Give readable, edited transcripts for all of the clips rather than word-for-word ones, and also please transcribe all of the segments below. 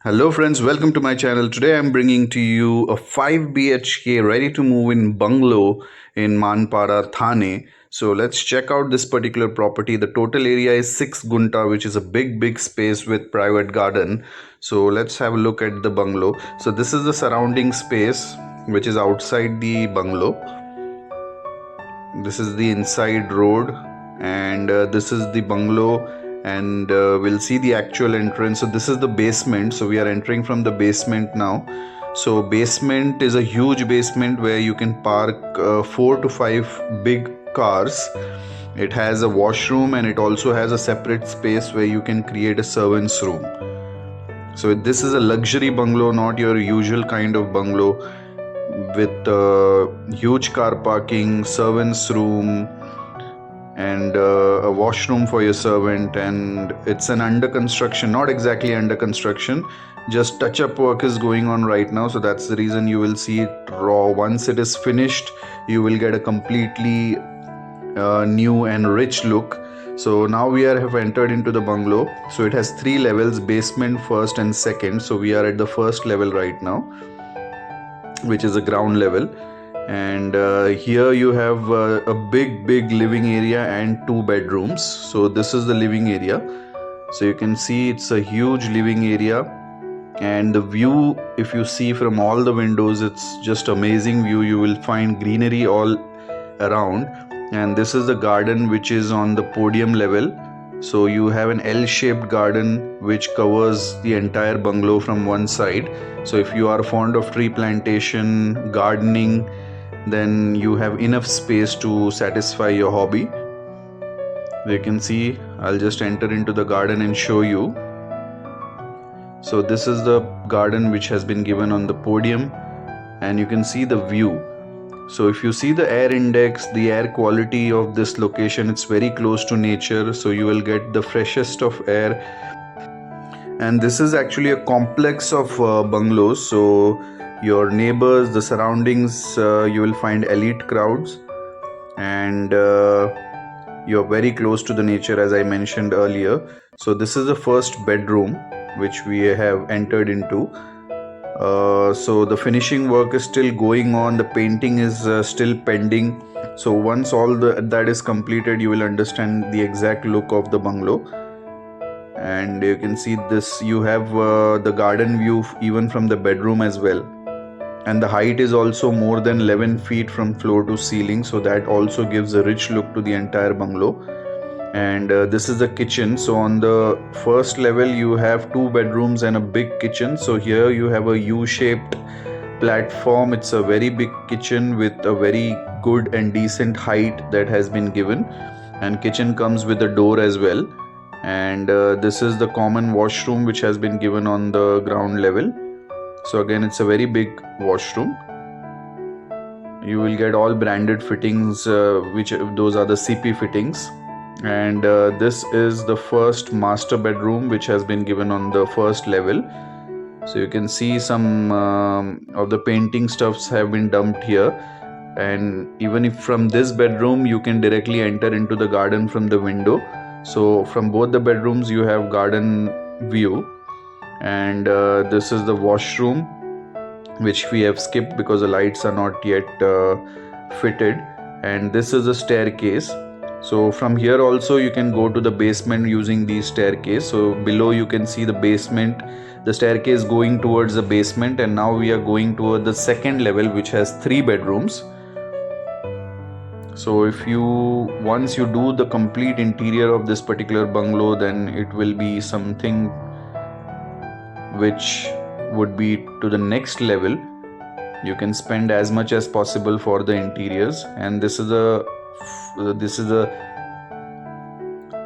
Hello friends, welcome to my channel. Today I'm bringing to you a 5 BHK ready to move in bungalow in Manpara, Thane. So let's check out this particular property. The total area is 6 gunta, which is a big space with private garden. So let's have a look at the bungalow. So this is the surrounding space which is outside the bungalow. This is the inside road, and this is the bungalow, and we'll see the actual entrance. So this is the basement, so we are entering from the basement now. So basement is a huge basement where you can park 4 to 5 big cars. It has a washroom, and it also has a separate space where you can create a servant's room. So this is a luxury bungalow, not your usual kind of bungalow, with huge car parking, servant's room, and a washroom for your servant. And it's an under construction, not exactly under construction, just touch up work is going on right now, so that's the reason you will see it raw. Once it is finished, you will get a completely new and rich look. So now have entered into the bungalow. So it has 3 levels: basement, first and second. So we are at the first level right now, which is a ground level. And here you have a big living area and 2 bedrooms. So this is the living area. So you can see it's a huge living area, and the view, if you see from all the windows, it's just amazing view. You will find greenery all around. And this is the garden, which is on the podium level. So you have an L-shaped garden which covers the entire bungalow from one side. So if you are fond of tree plantation, gardening, then you have enough space to satisfy your hobby. You can see, I'll just enter into the garden and show you. So this is the garden which has been given on the podium, and you can see the view. So if you see the air index, the air quality of this location, it's very close to nature, so you will get the freshest of air. And this is actually a complex of bungalows, so your neighbors, the surroundings, you will find elite crowds, and you're very close to the nature, as I mentioned earlier. So this is the first bedroom which we have entered into. So the finishing work is still going on, the painting is still pending. So once all that is completed, you will understand the exact look of the bungalow. And you can see this, you have the garden view even from the bedroom as well. And the height is also more than 11 feet from floor to ceiling, so that also gives a rich look to the entire bungalow. And this is the kitchen. So on the first level you have 2 bedrooms and a big kitchen. So here you have a U-shaped platform. It's a very big kitchen with a very good and decent height that has been given, and kitchen comes with a door as well. And this is the common washroom which has been given on the ground level. So again, it's a very big washroom. You will get all branded fittings, which those are the CP fittings. And this is the first master bedroom which has been given on the first level. So you can see some of the painting stuffs have been dumped here. And even if from this bedroom, you can directly enter into the garden from the window. So from both the bedrooms you have garden view. And this is the washroom, which we have skipped because the lights are not yet fitted. And this is a staircase. So from here also you can go to the basement using the staircase. So below you can see the basement, the staircase going towards the basement. And now we are going toward the second level, which has 3 bedrooms. So if you once you do the complete interior of this particular bungalow, then it will be something which would be to the next level. You can spend as much as possible for the interiors. And this is a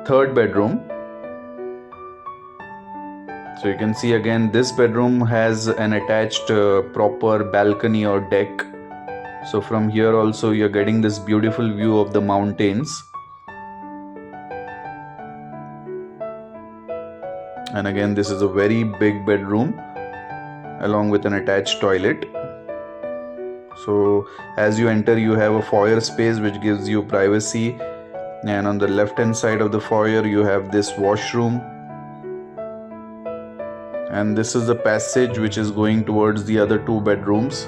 third bedroom. So you can see again, this bedroom has an attached proper balcony or deck. So from here also you're getting this beautiful view of the mountains. And again, this is a very big bedroom along with an attached toilet. So as you enter, you have a foyer space which gives you privacy. And on the left hand side of the foyer you have this washroom. and this is the passage which is going towards the other 2 bedrooms.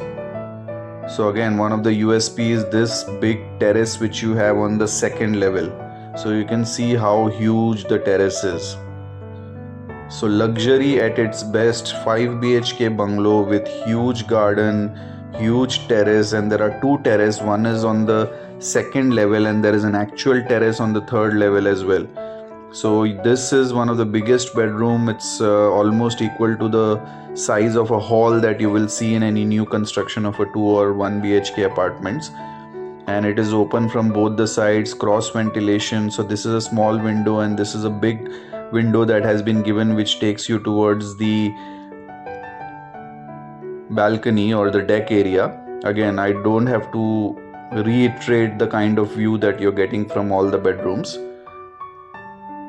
So again, one of the USP is this big terrace which you have on the second level. So you can see how huge the terrace is. So luxury at its best, 5 BHK bungalow with huge garden, huge terrace, and there are 2 terraces. One is on the second level and there is an actual terrace on the third level as well. So this is one of the biggest bedroom. It's almost equal to the size of a hall that you will see in any new construction of a 2 or 1 BHK apartments. And it is open from both the sides, cross ventilation. So this is a small window and this is a big window that has been given, which takes you towards the balcony or the deck area. Again, I don't have to reiterate the kind of view that you're getting from all the bedrooms.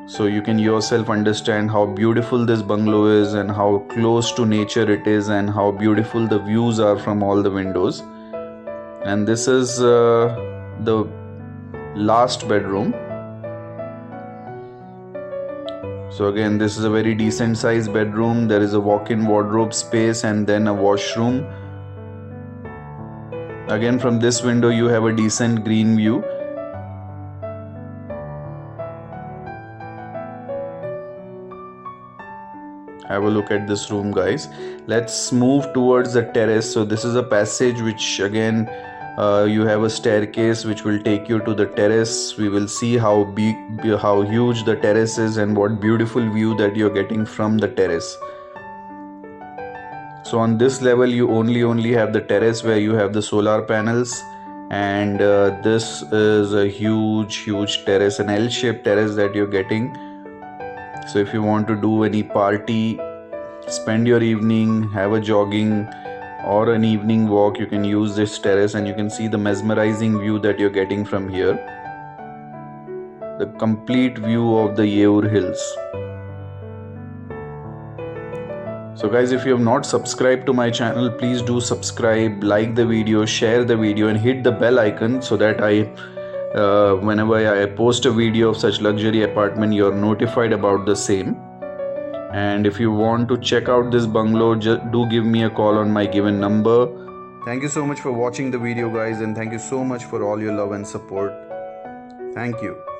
So you can yourself understand how beautiful this bungalow is and how close to nature it is and how beautiful the views are from all the windows. And this is the last bedroom. So again, this is a very decent sized bedroom. There is a walk-in wardrobe space and then a washroom. Again, from this window you have a decent green view. Have a look at this room, guys. Let's move towards the terrace. So this is a passage which again you have a staircase which will take you to the terrace. We will see how big, how huge the terrace is and what beautiful view that you're getting from the terrace. So on this level you only have the terrace where you have the solar panels, and this is a huge terrace, an L-shaped terrace that you're getting. So if you want to do any party, spend your evening, have a jogging or an evening walk, you can use this terrace and you can see the mesmerizing view that you're getting from here. The complete view of the Yeur Hills. So guys, if you have not subscribed to my channel, please do subscribe, like the video, share the video and hit the bell icon so that whenever I post a video of such luxury apartment, you are notified about the same. And if you want to check out this bungalow, do give me a call on my given number. Thank you so much for watching the video, guys, and thank you so much for all your love and support. Thank you.